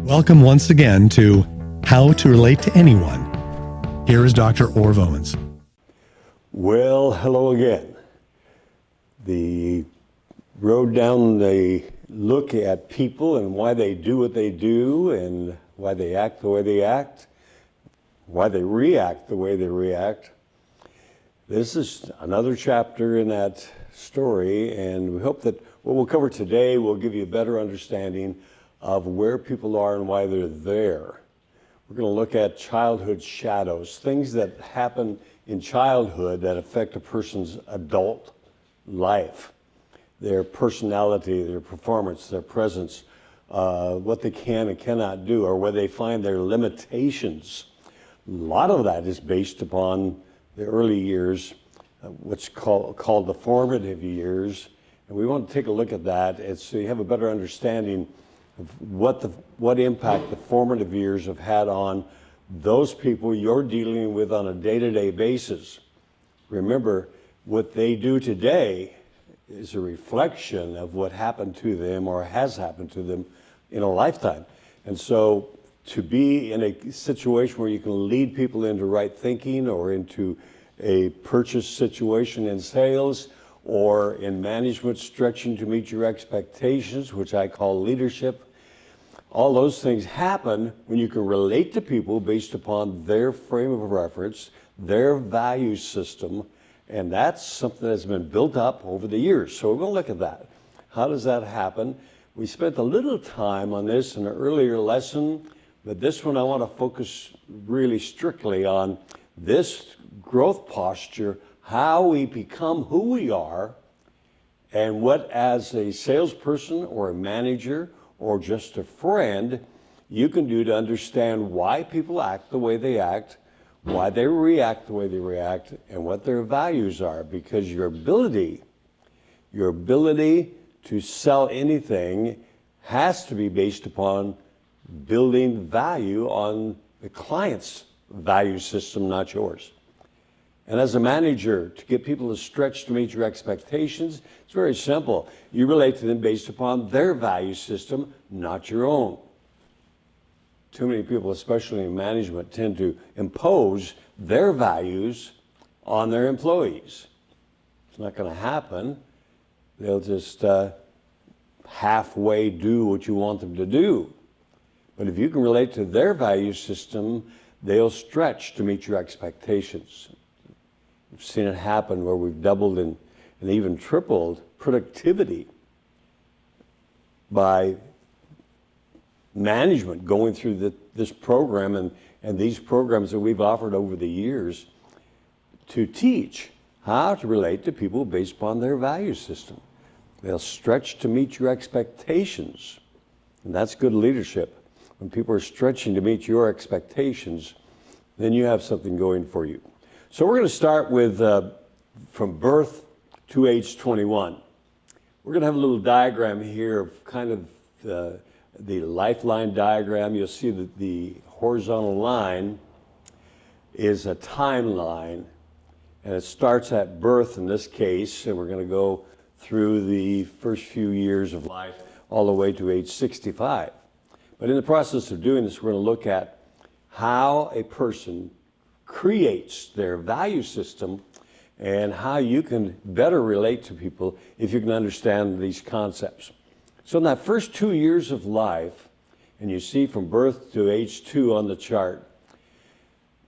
Welcome once again to How to Relate to Anyone. Here is Dr. Orv Owens. Well, hello again. The road down the look at people and why they do what they do and why they act the way they act, why they react the way they react. This is another chapter in that story, and we hope that what we'll cover today will give you a better understanding of where people are and why they're there. We're going to look at childhood shadows, things that happen in childhood that affect a person's adult life, their personality, their performance, their presence, what they can and cannot do, or where they find their limitations. A lot of that is based upon the early years, what's called the formative years, and we want to take a look at that and so you have a better understanding of what impact the formative years have had on those people you're dealing with on a day-to-day basis. Remember, what they do today is a reflection of what happened to them or has happened to them in a lifetime. And so to be in a situation where you can lead people into right thinking or into a purchase situation in sales or in management, stretching to meet your expectations, which I call leadership. All those things happen when you can relate to people based upon their frame of reference, their value system, and that's something that's been built up over the years. So we're going to look at that. How does that happen? We spent a little time on this in an earlier lesson, but this one I want to focus really strictly on this growth posture, how we become who we are, and what as a salesperson or a manager or just a friend you can do to understand why people act the way they act, why they react the way they react, and what their values are. Because your ability to sell anything has to be based upon building value on the client's value system, not yours. And as a manager, to get people to stretch to meet your expectations, it's very simple. You relate to them based upon their value system, not your own. Too many people, especially in management, tend to impose their values on their employees. It's not going to happen. They'll just halfway do what you want them to do. But if you can relate to their value system, they'll stretch to meet your expectations. We've seen it happen where we've doubled and even tripled productivity by management going through this program and these programs that we've offered over the years to teach how to relate to people based upon their value system. They'll stretch to meet your expectations, and that's good leadership. When people are stretching to meet your expectations, then you have something going for you. So we're going to start with from birth to age 21. We're going to have a little diagram here of kind of the lifeline diagram. You'll see that the horizontal line is a timeline, and it starts at birth in this case, and we're going to go through the first few years of life all the way to age 65. But in the process of doing this, we're going to look at how a person creates their value system and how you can better relate to people if you can understand these concepts. So in that first 2 years of life, and you see from birth to age 2 on the chart,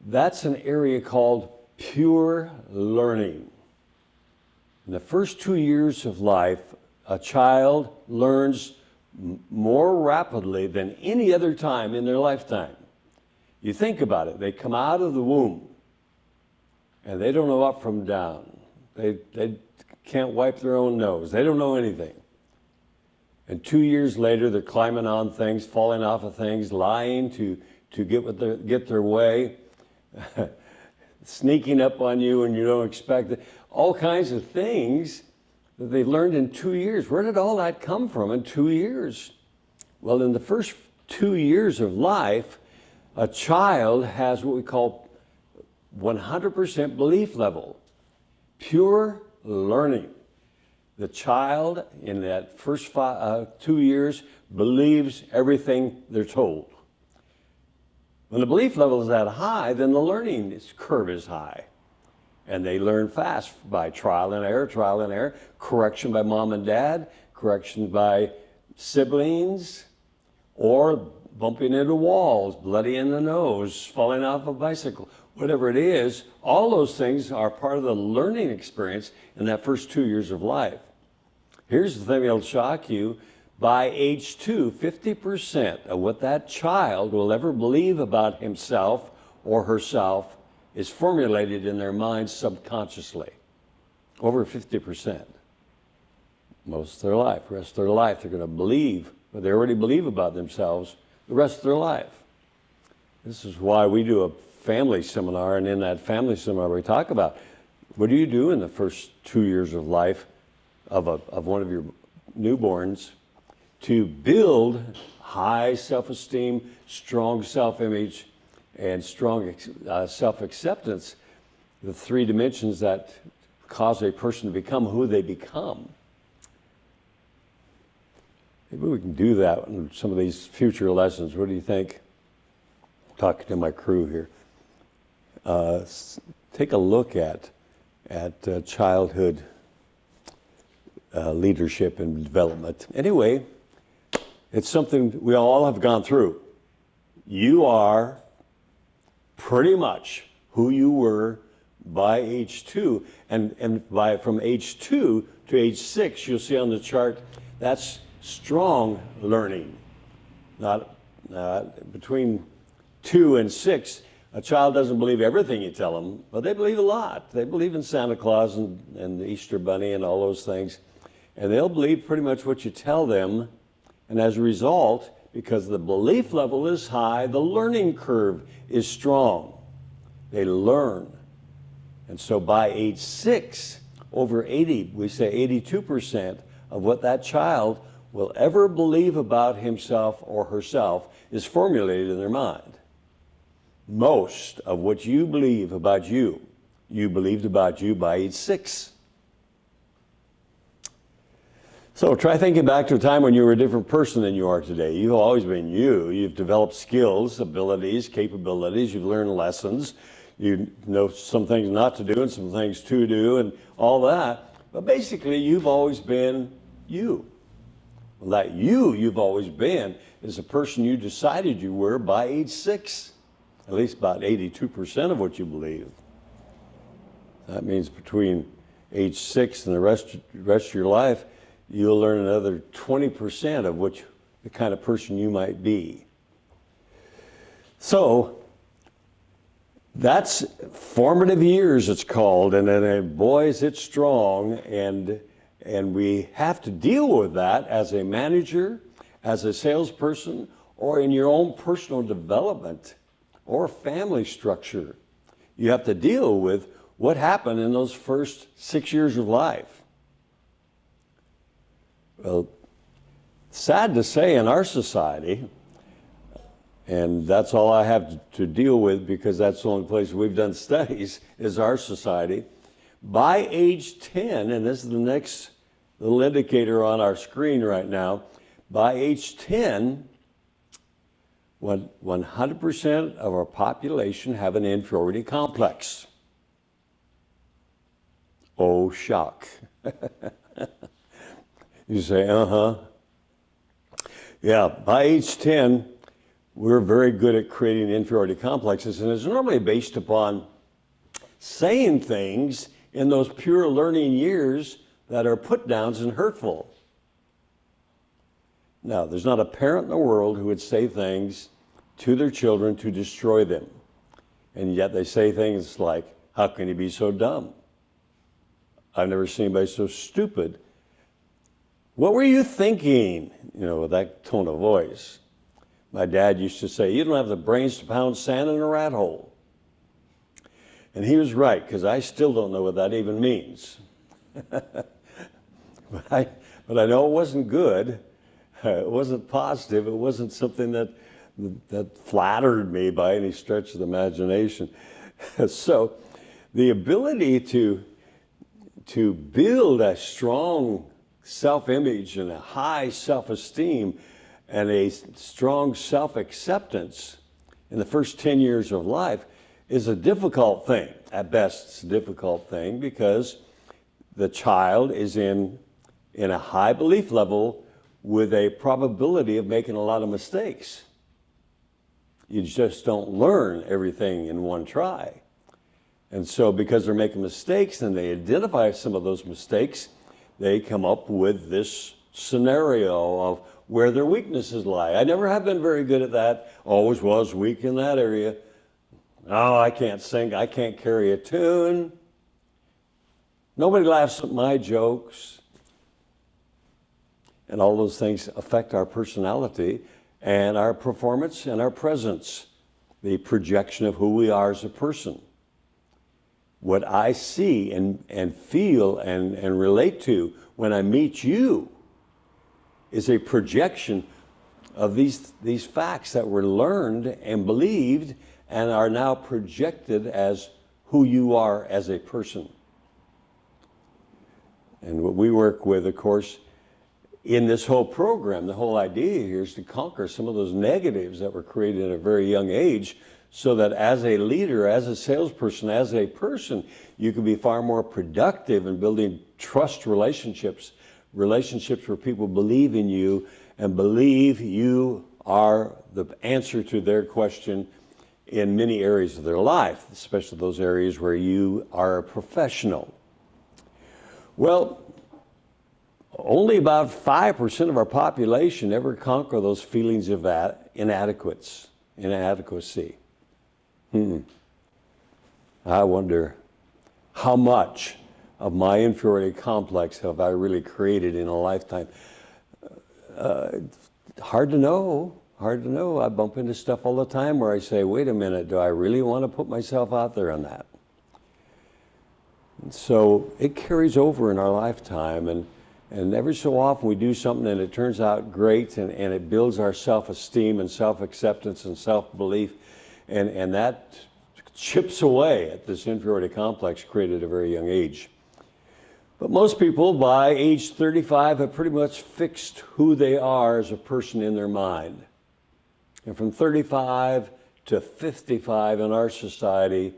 that's an area called pure learning. In the first 2 years of life, a child learns more rapidly than any other time in their lifetime. You think about it, they come out of the womb and they don't know up from down. They can't wipe their own nose. They don't know anything. And 2 years later, they're climbing on things, falling off of things, lying to get their way, sneaking up on you and you don't expect it. All kinds of things that they learned in 2 years. Where did all that come from in 2 years? Well, in the first 2 years of life, a child has what we call 100% belief level, pure learning. The child in that first 2 years believes everything they're told. When the belief level is that high, then the learning curve is high. And they learn fast by trial and error, correction by mom and dad, correction by siblings, or bumping into walls, bloody in the nose, falling off a bicycle, whatever it is. All those things are part of the learning experience in that first 2 years of life. Here's the thing that'll shock you. By age 2, 50% of what that child will ever believe about himself or herself is formulated in their minds subconsciously. Over 50%. Most of their life, the rest of their life, they're going to believe what they already believe about themselves the rest of their life. This is why we do a family seminar, and in that family seminar we talk about what do you do in the first 2 years of life of one of your newborns to build high self-esteem, strong self-image, and strong self-acceptance, the three dimensions that cause a person to become who they become. Maybe we can do that in some of these future lessons. What do you think? Talking to my crew here. Take a look at childhood leadership and development. Anyway, it's something we all have gone through. You are pretty much who you were by age 2, and from age 2 to age 6, you'll see on the chart, that's strong learning. Not between 2 and 6, a child doesn't believe everything you tell them, but they believe a lot. They believe in Santa Claus and the Easter Bunny and all those things, and they'll believe pretty much what you tell them. And as a result, because the belief level is high, the learning curve is strong. They learn. And so by age 6, over 80, we say 82% of what that child will ever believe about himself or herself is formulated in their mind. Most of what you believe about you, you believed about you by age 6. So try thinking back to a time when you were a different person than you are today. You've always been you. You've developed skills, abilities, capabilities. You've learned lessons. You know some things not to do and some things to do and all that. But basically, you've always been you. Well, that you've always been is the person you decided you were by age 6. At least about 82% of what you believe. That means between age 6 and the rest of your life, you'll learn another 20% of the kind of person you might be. So that's formative years, it's called, and then boys, it's strong, and we have to deal with that as a manager, as a salesperson, or in your own personal development or family structure. You have to deal with what happened in those first 6 years of life. Well, sad to say, in our society, and that's all I have to deal with because that's the only place we've done studies, is our society. By age 10, and this is the next little indicator on our screen right now, by age 10, 100% of our population have an inferiority complex. Oh, shock. You say, Yeah, by age 10, we're very good at creating inferiority complexes, and it's normally based upon saying things in those pure learning years that are put downs and hurtful. Now, there's not a parent in the world who would say things to their children to destroy them. And yet they say things like, how can you be so dumb? I've never seen anybody so stupid. What were you thinking? With that tone of voice. My dad used to say, you don't have the brains to pound sand in a rat hole. And he was right, because I still don't know what that even means. But I know it wasn't good. It wasn't positive. It wasn't something that flattered me by any stretch of the imagination. So the ability to build a strong self-image and a high self-esteem And a strong self-acceptance in the first 10 years of life is a difficult thing. At best, it's a difficult thing because the child is in a high belief level with a probability of making a lot of mistakes. You just don't learn everything in one try. And so because they're making mistakes and they identify some of those mistakes, they come up with this scenario of where their weaknesses lie. I never have been very good at that, always was weak in that area. Oh, I can't sing, I can't carry a tune. Nobody laughs at my jokes. And all those things affect our personality and our performance and our presence, the projection of who we are as a person. What I see and feel and relate to when I meet you is a projection of these facts that were learned and believed and are now projected as who you are as a person. And what we work with, of course, in this whole program, the whole idea here is to conquer some of those negatives that were created at a very young age so that as a leader, as a salesperson, as a person, you can be far more productive in building trust relationships where people believe in you and believe you are the answer to their question in many areas of their life, especially those areas where you are a professional. Well, only about 5% of our population ever conquer those feelings of inadequacy. I wonder how much of my inferiority complex have I really created in a lifetime? Hard to know. I bump into stuff all the time where I say, wait a minute, do I really want to put myself out there on that? And so it carries over in our lifetime, and every so often we do something and it turns out great, and it builds our self-esteem and self-acceptance and self-belief, and that chips away at this inferiority complex created at a very young age. But most people by age 35 have pretty much fixed who they are as a person in their mind. And from 35 to 55 in our society,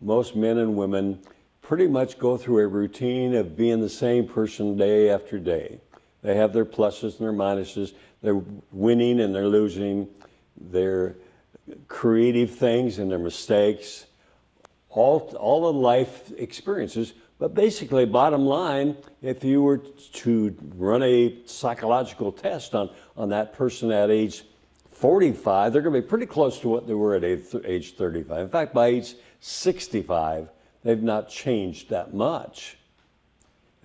most men and women pretty much go through a routine of being the same person day after day. They have their pluses and their minuses. They're winning and they're losing. Their creative things and their mistakes. All the life experiences. But basically, bottom line, if you were to run a psychological test on that person at age 45, they're going to be pretty close to what they were at age 35. In fact, by age 65, they've not changed that much.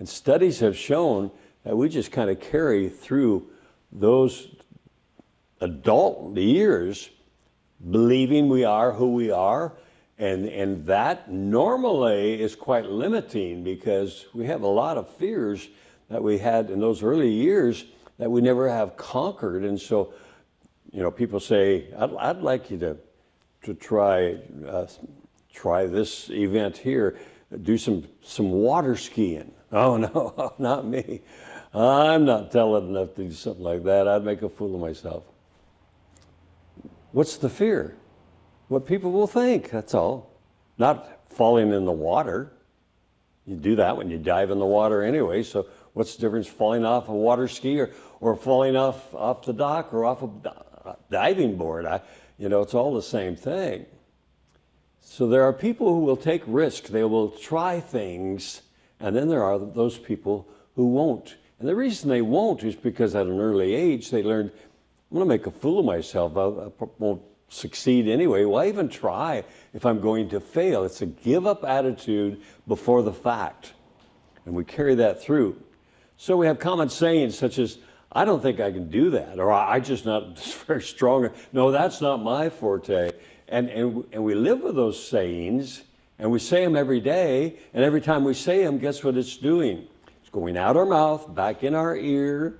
And studies have shown that we just kind of carry through those adult years believing we are who we are. And that normally is quite limiting because we have a lot of fears that we had in those early years that we never have conquered. And so, people say, I'd like you to try this event here, do some water skiing. Oh no, not me. I'm not talented enough to do something like that. I'd make a fool of myself. What's the fear? What people will think, that's all. Not falling in the water. You do that when you dive in the water anyway, so what's the difference falling off a water ski or falling off the dock or off a diving board? It's all the same thing. So there are people who will take risks. They will try things, and then there are those people who won't. And the reason they won't is because at an early age they learned, I'm going to make a fool of myself. I won't succeed anyway. Why even try if I'm going to fail? It's a give up attitude before the fact. And we carry that through. So we have common sayings such as, I don't think I can do that, or I just not very strong. No, that's not my forte. And we live with those sayings, and we say them every day, and every time we say them, guess what it's doing? It's going out our mouth, back in our ear,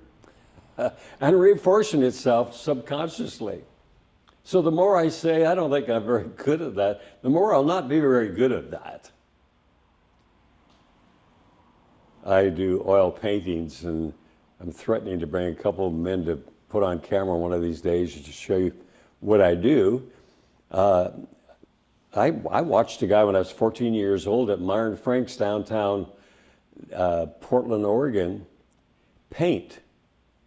and reinforcing itself subconsciously. So the more I say, I don't think I'm very good at that, the more I'll not be very good at that. I do oil paintings, and I'm threatening to bring a couple of men to put on camera one of these days to show you what I do. I watched a guy when I was 14 years old at Myron Frank's downtown Portland, Oregon, paint.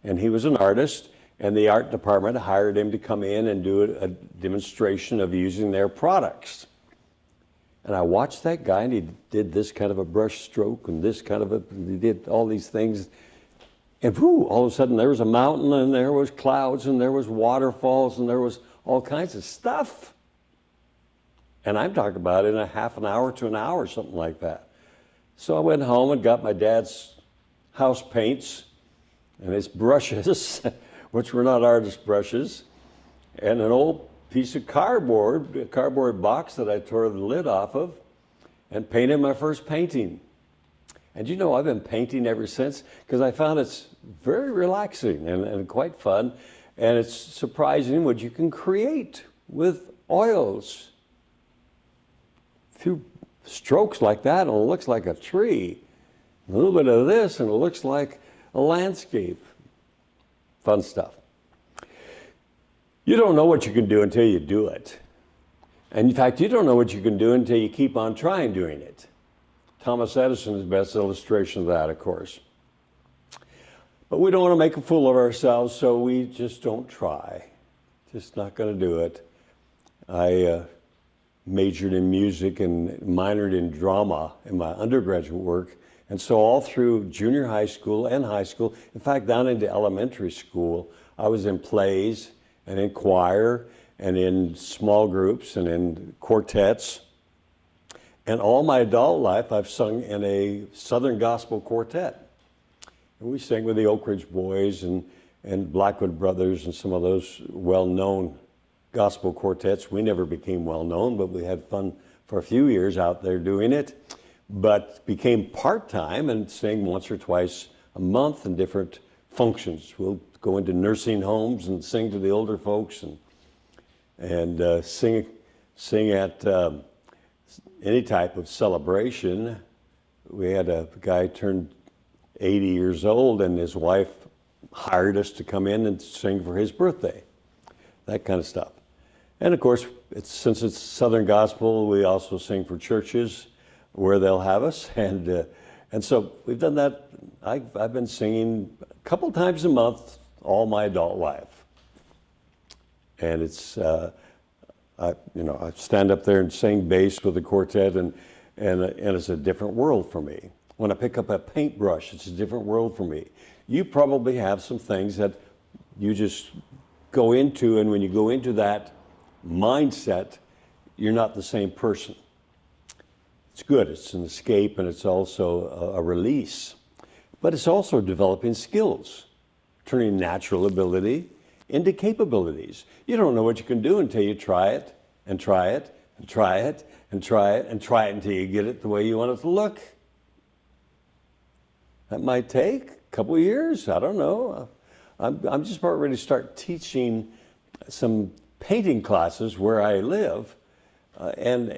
And he was an artist, and the art department hired him to come in and do a demonstration of using their products. And I watched that guy, and he did this kind of a brush stroke and this kind of he did all these things. And whoo, all of a sudden there was a mountain, and there was clouds, and there was waterfalls, and there was all kinds of stuff. And I'm talking about in a half an hour to an hour, something like that. So I went home and got my dad's house paints and his brushes, which were not artist brushes, and an old piece of cardboard, a cardboard box that I tore the lid off of, and painted my first painting. And you know, I've been painting ever since because I found it's very relaxing and quite fun. And it's surprising what you can create with oils. A few strokes like that and it looks like a tree. A little bit of this and it looks like a landscape. Fun stuff. You don't know what you can do until you do it. And in fact, you don't know what you can do until you keep on trying doing it. Thomas Edison is the best illustration of that, of course. But we don't want to make a fool of ourselves, so we just don't try. Just not going to do it. I majored in music and minored in drama in my undergraduate work. And so all through junior high school and high school, in fact, down into elementary school, I was in plays and in choir and in small groups and in quartets. And all my adult life, I've sung in a Southern Gospel quartet. And we sang with the Oak Ridge Boys and Blackwood Brothers and some of those well-known gospel quartets. We never became well-known, but we had fun for a few years out there doing it. But became part-time and sang once or twice a month in different functions. We'll go into nursing homes and sing to the older folks and sing at any type of celebration. We had a guy turned 80 years old and his wife hired us to come in and sing for his birthday, that kind of stuff. And of course, since it's Southern Gospel, we also sing for churches where they'll have us. And so we've done that. I've been singing a couple times a month all my adult life. And it's, I stand up there and sing bass with the quartet and it's a different world for me. When I pick up a paintbrush, it's a different world for me. You probably have some things that you just go into, and when you go into that mindset, you're not the same person. It's good, it's an escape, and it's also a release. But it's also developing skills, turning natural ability into capabilities. You don't know what you can do until you try it, and try it, and try it, and try it, and try it until you get it the way you want it to look. That might take a couple of years, I don't know. I'm just about ready to start teaching some painting classes where I live, and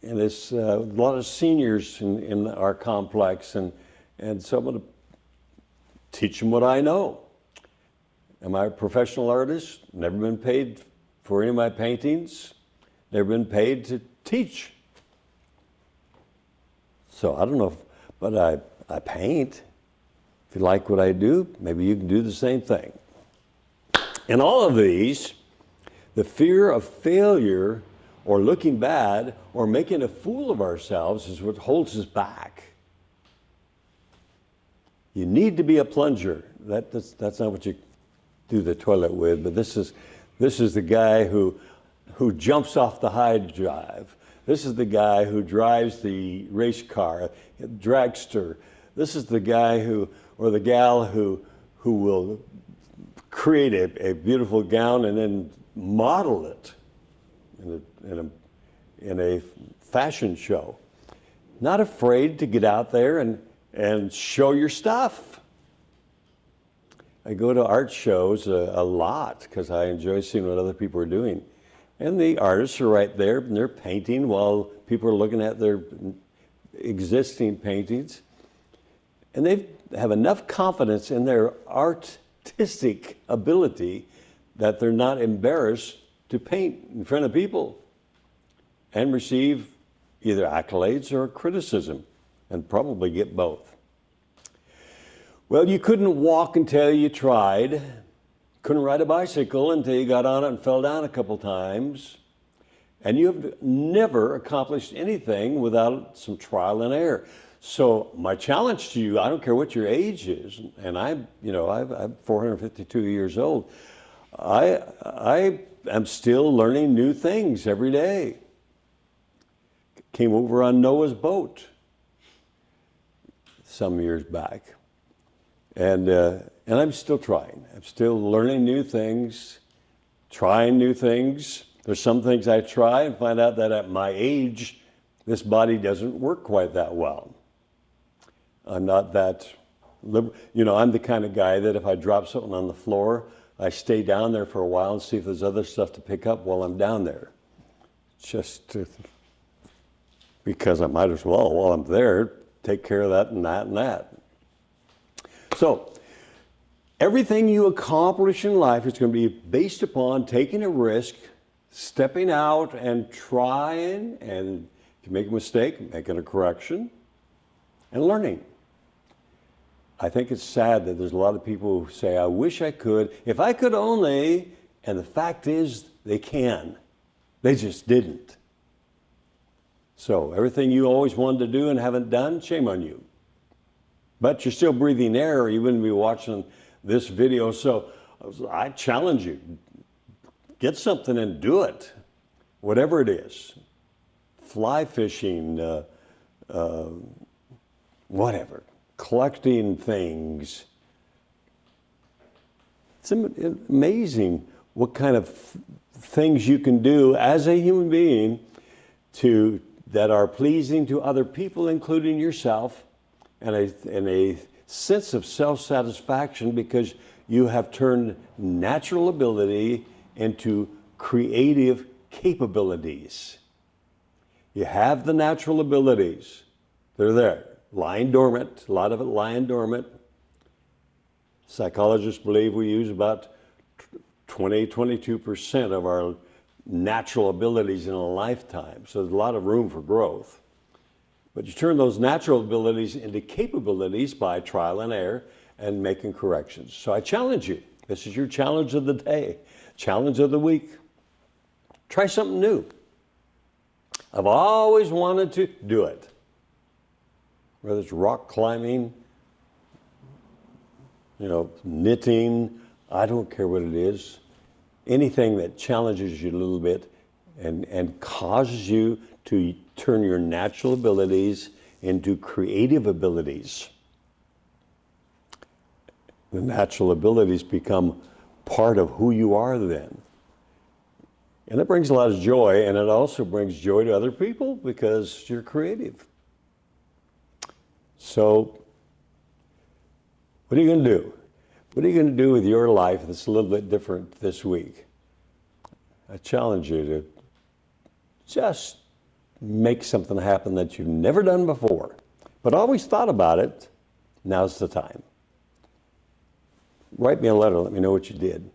there's a lot of seniors in our complex, and so I'm going to teach them what I know. Am I a professional artist? Never been paid for any of my paintings. Never been paid to teach. So I don't know, but I paint. If you like what I do, maybe you can do the same thing. In all of these, the fear of failure or looking bad or making a fool of ourselves is what holds us back. You need to be a plunger. That's not what you do the toilet with, but this is the guy who jumps off the high drive. This is the guy who drives the race car, dragster. This is the guy or the gal who will create a beautiful gown and then model it in a fashion show. Not afraid to get out there and show your stuff. I go to art shows a lot because I enjoy seeing what other people are doing. And the artists are right there and they're painting while people are looking at their existing paintings. And they have enough confidence in their art artistic ability that they're not embarrassed to paint in front of people and receive either accolades or criticism, and probably get both. Well, you couldn't walk until you tried. Couldn't ride a bicycle until you got on it and fell down a couple times. And you've never accomplished anything without some trial and error. So my challenge to you, I don't care what your age is, and I'm 452 years old. I am still learning new things every day. Came over on Noah's boat some years back, and I'm still trying. I'm still learning new things, trying new things. There's some things I try and find out that at my age, this body doesn't work quite that well. I'm not that, I'm the kind of guy that if I drop something on the floor, I stay down there for a while and see if there's other stuff to pick up while I'm down there. Just because I might as well, while I'm there, take care of that and that and that. So, everything you accomplish in life is going to be based upon taking a risk, stepping out and trying, and if you make a mistake, making a correction, and learning. I think it's sad that there's a lot of people who say, I wish I could, if I could only, and the fact is they can. They just didn't. So everything you always wanted to do and haven't done, shame on you. But you're still breathing air or you wouldn't be watching this video. So I challenge you, get something and do it, whatever it is. Fly fishing, whatever, collecting things. It's amazing what kind of things you can do as a human being that are pleasing to other people, including yourself, and a sense of self-satisfaction because you have turned natural ability into creative capabilities. You have the natural abilities. They're there, lying dormant, a lot of it lying dormant. Psychologists believe we use about 22% of our natural abilities in a lifetime. So there's a lot of room for growth. But you turn those natural abilities into capabilities by trial and error and making corrections. So I challenge you. This is your challenge of the day, challenge of the week. Try something new. I've always wanted to do it. Whether it's rock climbing, knitting, I don't care what it is. Anything that challenges you a little bit and causes you to turn your natural abilities into creative abilities. The natural abilities become part of who you are then. And it brings a lot of joy, and it also brings joy to other people because you're creative. So, what are you going to do? What are you going to do with your life that's a little bit different this week? I challenge you to just make something happen that you've never done before, but always thought about it. Now's the time. Write me a letter. Let me know what you did.